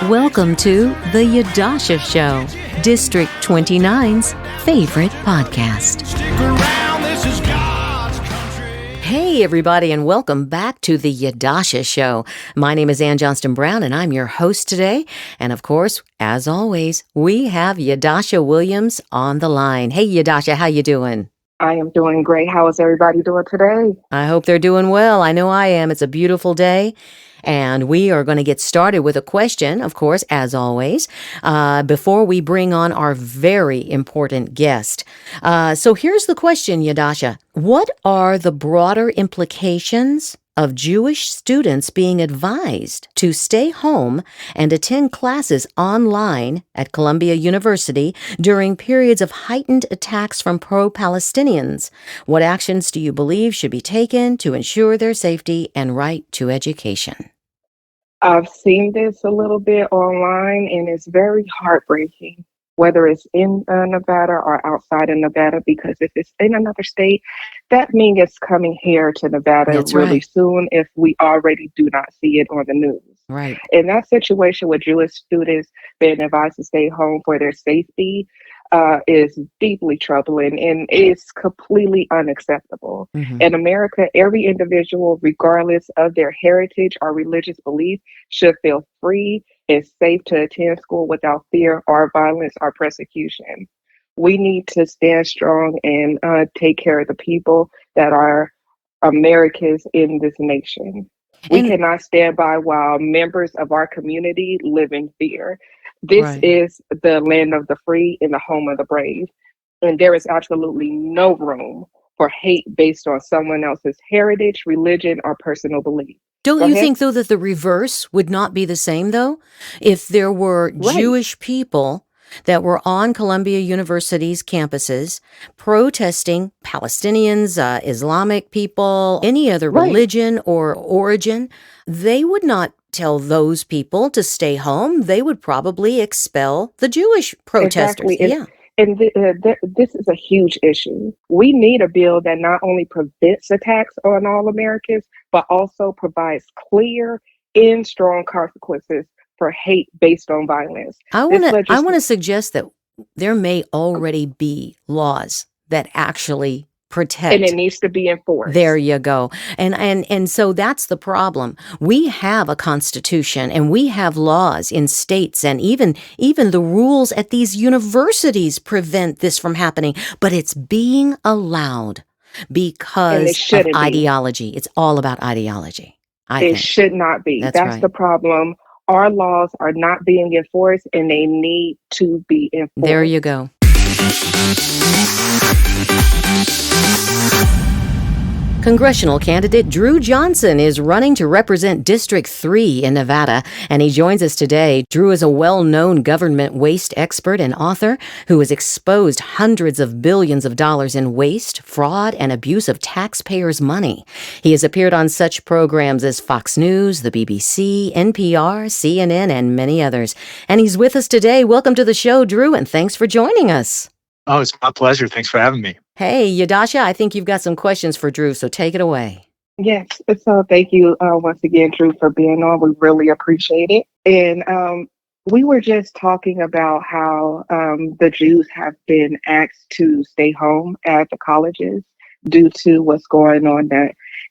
Welcome to the Yadusha Show, District 29's favorite podcast. Hey, everybody, and welcome back to the Yadusha Show. My name is Ann Johnston Brown, and I'm your host today. And of course, as always, we have Yadusha Williams on the line. Hey, Yadusha, how you doing? I am doing great. How is everybody doing today? I hope they're doing well. I know I am. It's a beautiful day. And we are going to get started with a question, of course, as always, before we bring on our very important guest. So here's the question, Yadusha. What are the broader implications of Jewish students being advised to stay home and attend classes online at Columbia University during periods of heightened attacks from pro-Palestinians? What actions do you believe should be taken to ensure their safety and right to education? I've seen this a little bit online, and it's very heartbreaking, whether it's in Nevada or outside of Nevada, because if it's in another state, that means it's coming here to Nevada That's really right. soon if we already do not see it on the news. Right. In that situation with Jewish students being advised to stay home for their safety is deeply troubling and is completely unacceptable. Mm-hmm. In America, every individual, regardless of their heritage or religious belief, should feel free and safe to attend school without fear or violence or persecution. We need to stand strong and take care of the people that are Americans in this nation. We And cannot stand by while members of our community live in fear. This right. is the land of the free and the home of the brave. And there is absolutely no room for hate based on someone else's heritage, religion, or personal belief. Don't Go you ahead. think, though, that the reverse would not be the same, though? If there were Right. Jewish people that were on Columbia University's campuses protesting Palestinians, Islamic people, any other Right. religion or origin, they would not tell those people to stay home. They would probably expel the Jewish protesters. Exactly. Yeah. This is a huge issue. We need a bill that not only prevents attacks on all Americans, but also provides clear and strong consequences for hate based on violence. I want This to I want legislation, to suggest that there may already be laws that actually and it protect. needs to be There enforced. you go. And so that's the problem. We have a constitution and we have laws in states, and even the rules at these universities prevent this from happening, but it's being allowed And it because of shouldn't be. ideology. It's all about ideology, I It think. should not be. That's That's right. the problem. Our laws are not being enforced, and they need to be There you enforced. go. Congressional candidate Drew Johnson is running to represent District 3 in Nevada, and he joins us today. Drew is a well-known government waste expert and author who has exposed hundreds of billions of dollars in waste, fraud, and abuse of taxpayers' money. He has appeared on such programs as Fox News, the BBC, NPR, CNN, and many others. And he's with us today. Welcome to the show, Drew, and thanks for joining us. Oh, it's my pleasure. Thanks for having me. Hey, Yadusha, I think you've got some questions for Drew, so take it away. Yes. So thank you once again, Drew, for being on. We really appreciate it. And we were just talking about how the Jews have been asked to stay home at the colleges due to what's going on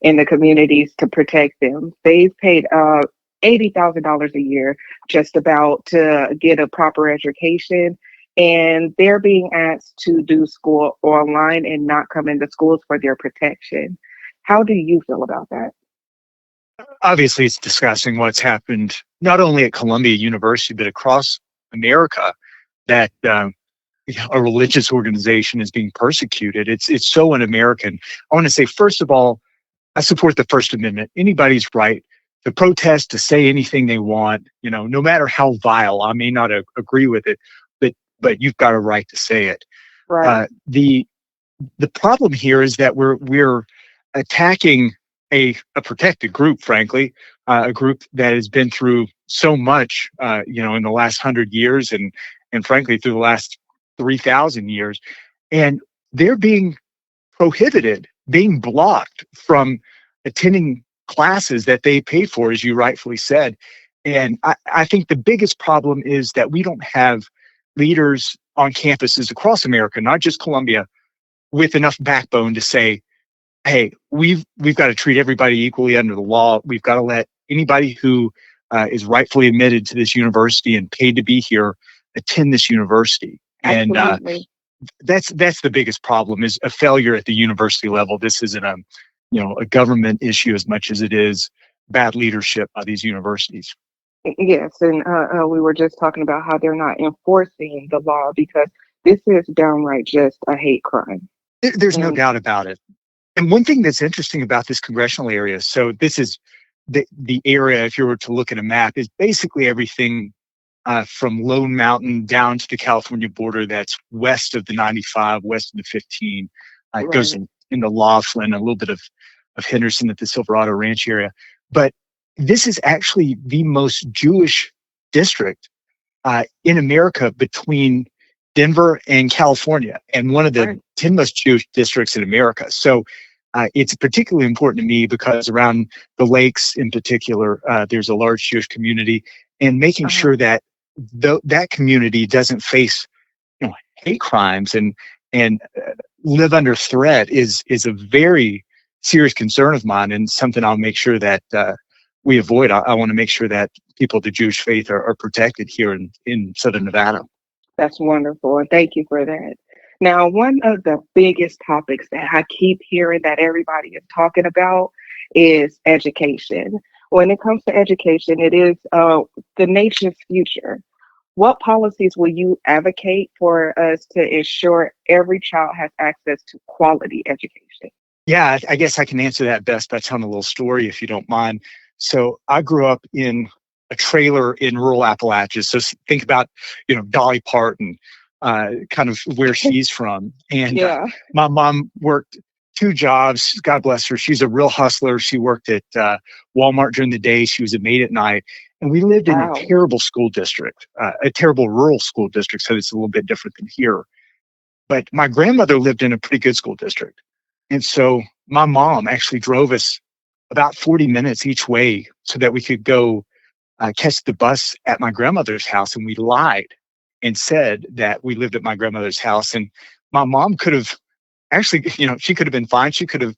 in the communities to protect them. They've paid $80,000 a year just about to get a proper education. And they're being asked to do school online and not come into schools for their protection. How do you feel about that? Obviously, it's discussing what's happened not only at Columbia University, but across America, that a religious organization is being persecuted. It's so un-American. I want to say, first of all, I support the First Amendment. Anybody's right to protest, to say anything they want, no matter how vile. I may not agree with it, but you've got a right to say it. Right. The problem here is that we're attacking a protected group, frankly, a group that has been through so much, in the last 100 years and frankly through the last 3,000 years, and they're being prohibited, being blocked from attending classes that they paid for, as you rightfully said. And I think the biggest problem is that we don't have leaders on campuses across America, not just Columbia, with enough backbone to say, hey, we've got to treat everybody equally under the law. We've got to let anybody who is rightfully admitted to this university and paid to be here attend this university. And Absolutely. that's the biggest problem, is a failure at the university level. This isn't a government issue as much as it is bad leadership by these universities. Yes, and we were just talking about how they're not enforcing the law because this is downright just a hate crime. There's no And doubt about it. And one thing that's interesting about this congressional area, so this is the area, if you were to look at a map, is basically everything from Lone Mountain down to the California border that's west of the 95, west of the 15. It goes right, into Laughlin, a little bit of Henderson at the Silverado Ranch area. But this is actually the most Jewish district in America between Denver and California, and one of the right, 10 most Jewish districts in America. So it's particularly important to me because around the lakes in particular, there's a large Jewish community, and making uh-huh. sure that that community doesn't face hate crimes and live under threat is a very serious concern of mine, and something I'll make sure that we avoid. I want to make sure that people of the Jewish faith are protected here in Southern Nevada. That's wonderful, and thank you for that. Now, one of the biggest topics that I keep hearing that everybody is talking about is education. When it comes to education, it is the nation's future. What policies will you advocate for us to ensure every child has access to quality education? Yeah, I guess I can answer that best by telling a little story, if you don't mind. So I grew up in a trailer in rural Appalachia. So think about, Dolly Parton, kind of where she's from. And Yeah. my mom worked two jobs. God bless her. She's a real hustler. She worked at Walmart during the day. She was a maid at night. And we lived in a Wow. terrible school district, a terrible rural school district. So it's a little bit different than here. But my grandmother lived in a pretty good school district. And so my mom actually drove us about 40 minutes each way so that we could go catch the bus at my grandmother's house. And we lied and said that we lived at my grandmother's house. And my mom could have actually, she could have been fine. She could have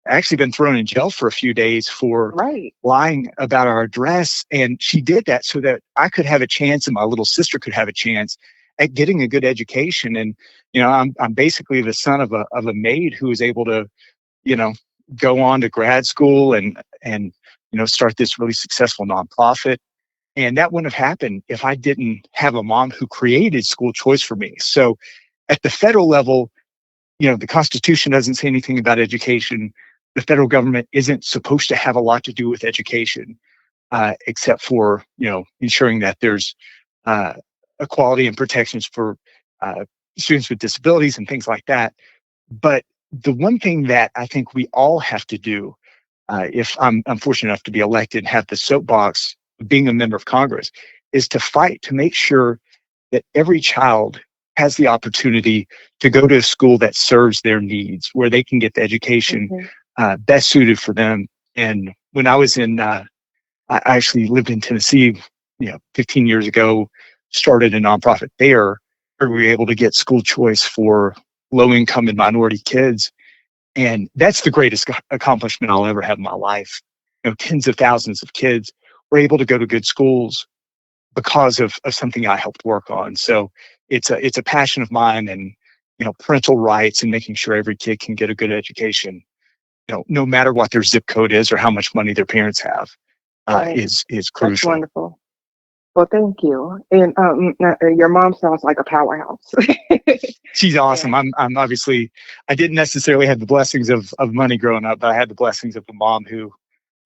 actually been thrown in jail for a few days for Right. lying about our address. And she did that so that I could have a chance and my little sister could have a chance at getting a good education. And, I'm basically the son of a maid who was able to, you know, go on to grad school and start this really successful nonprofit. And that wouldn't have happened if I didn't have a mom who created school choice for me. So at the federal level, the Constitution doesn't say anything about education. The federal government isn't supposed to have a lot to do with education, except for, ensuring that there's equality and protections for students with disabilities and things like that. But the one thing that I think we all have to do, if I'm fortunate enough to be elected and have the soapbox of being a member of Congress, is to fight to make sure that every child has the opportunity to go to a school that serves their needs, where they can get the education Mhm. best suited for them. And when I was I actually lived in Tennessee, 15 years ago, started a nonprofit there where we were able to get school choice for low income and minority kids. And that's the greatest accomplishment I'll ever have in my life. Tens of thousands of kids were able to go to good schools because of something I helped work on. So it's a passion of mine, and, parental rights and making sure every kid can get a good education, no matter what their zip code is or how much money their parents have, Right. is That's crucial. wonderful. Well, thank you. And your mom sounds like a powerhouse. She's awesome. And I'm obviously, I didn't necessarily have the blessings of money growing up, but I had the blessings of a mom who,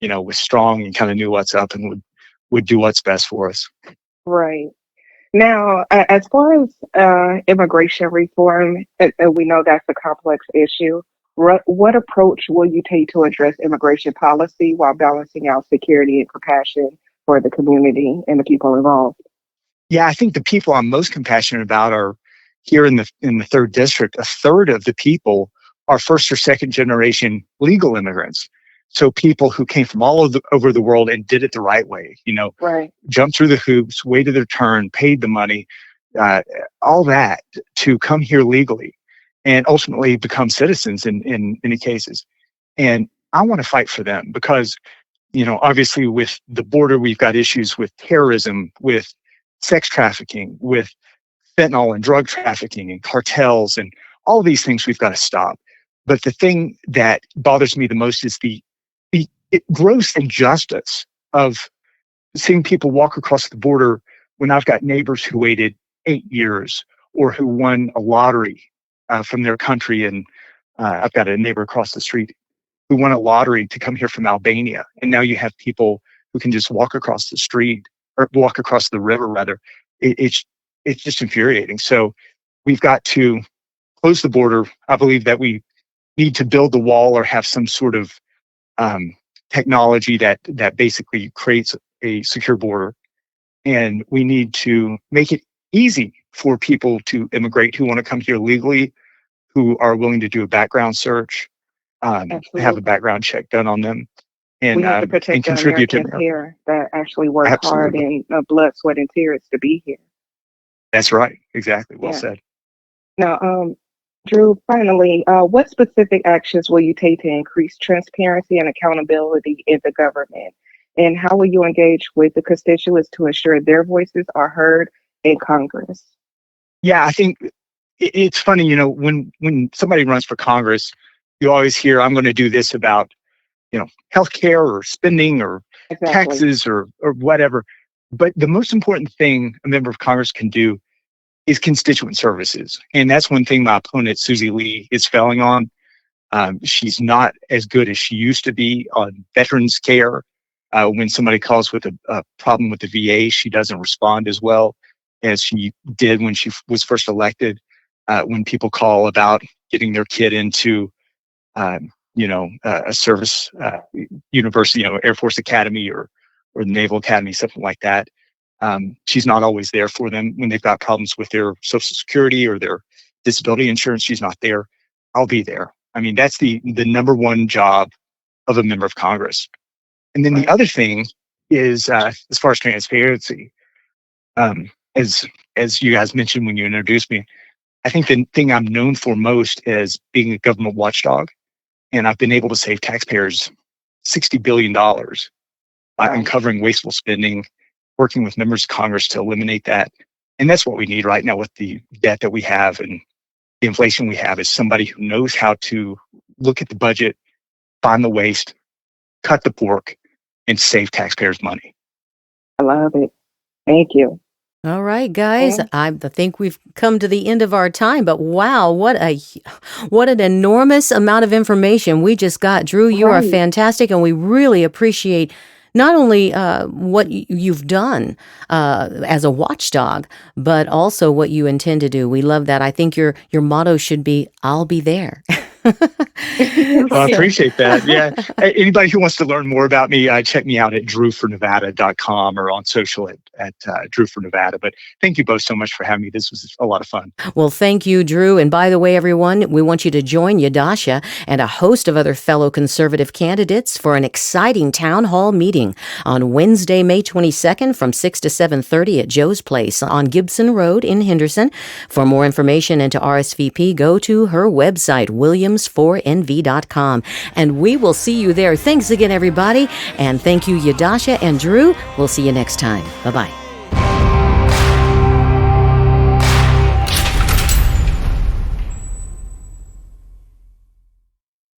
was strong and kind of knew what's up and would do what's best for us. right. Now, as far as immigration reform, we know that's a complex issue. What approach will you take to address immigration policy while balancing out security and compassion for the community and the people involved? Yeah, I think the people I'm most compassionate about are here in the third district. A third of the people are first or second generation legal immigrants. So people who came from all over the world and did it the right way, Right. jumped through the hoops, waited their turn, paid the money, uh, all that to come here legally and ultimately become citizens in many cases. And I want to fight for them because, obviously with the border, we've got issues with terrorism, with sex trafficking, with fentanyl and drug trafficking and cartels and all these things we've got to stop. But the thing that bothers me the most is the gross injustice of seeing people walk across the border when I've got neighbors who waited 8 years or who won a lottery from their country. And I've got a neighbor across the street who won a lottery to come here from Albania. And now you have people who can just walk across the street or walk across the river, rather. It's just infuriating. So we've got to close the border. I believe that we need to build the wall or have some sort of technology that basically creates a secure border. And we need to make it easy for people to immigrate who want to come here legally, who are willing to do a background search, have a background check done on them, and We have to protect and the contribute to Americans America. here that actually work hard Absolutely. and blood, sweat, and tears to be here. That's right. Exactly. Well Yeah. said. Now, Drew, finally, what specific actions will you take to increase transparency and accountability in the government? And how will you engage with the constituents to ensure their voices are heard in Congress? Yeah, I think it's funny, when somebody runs for Congress, you always hear, I'm going to do this about, healthcare or spending or Exactly. taxes or whatever. But the most important thing a member of Congress can do is constituent services. And that's one thing my opponent, Susie Lee, is failing on. She's not as good as she used to be on veterans care. When somebody calls with a problem with the VA, she doesn't respond as well as she did when she was first elected. When people call about getting their kid into, a service university, Air Force Academy or the Naval Academy, something like that. She's not always there for them when they've got problems with their Social Security or their disability insurance. She's not there. I'll be there. I mean, that's the number one job of a member of Congress. And then the other thing is, as far as transparency, as you guys mentioned when you introduced me, I think the thing I'm known for most is being a government watchdog. And I've been able to save taxpayers $60 billion by uncovering wasteful spending, working with members of Congress to eliminate that. And that's what we need right now with the debt that we have and the inflation we have, is somebody who knows how to look at the budget, find the waste, cut the pork, and save taxpayers money. I love it. Thank you. All right, guys, I think we've come to the end of our time, but wow, what an enormous amount of information we just got. Drew, you are fantastic, and we really appreciate not only what you've done as a watchdog, but also what you intend to do. We love that. I think your motto should be, "I'll be there." Well, I appreciate that. Yeah. Anybody who wants to learn more about me, check me out at drewfornevada.com or on social at Drew for Nevada. But thank you both so much for having me. This was a lot of fun. Well, thank you, Drew. And by the way, everyone, we want you to join Yadusha and a host of other fellow conservative candidates for an exciting town hall meeting on Wednesday, May 22nd from 6 to 7:30 at Joe's Place on Gibson Road in Henderson. For more information and to RSVP, go to her website, williams4nv.com. And we will see you there. Thanks again, everybody. And thank you, Yadusha and Drew. We'll see you next time. Bye-bye.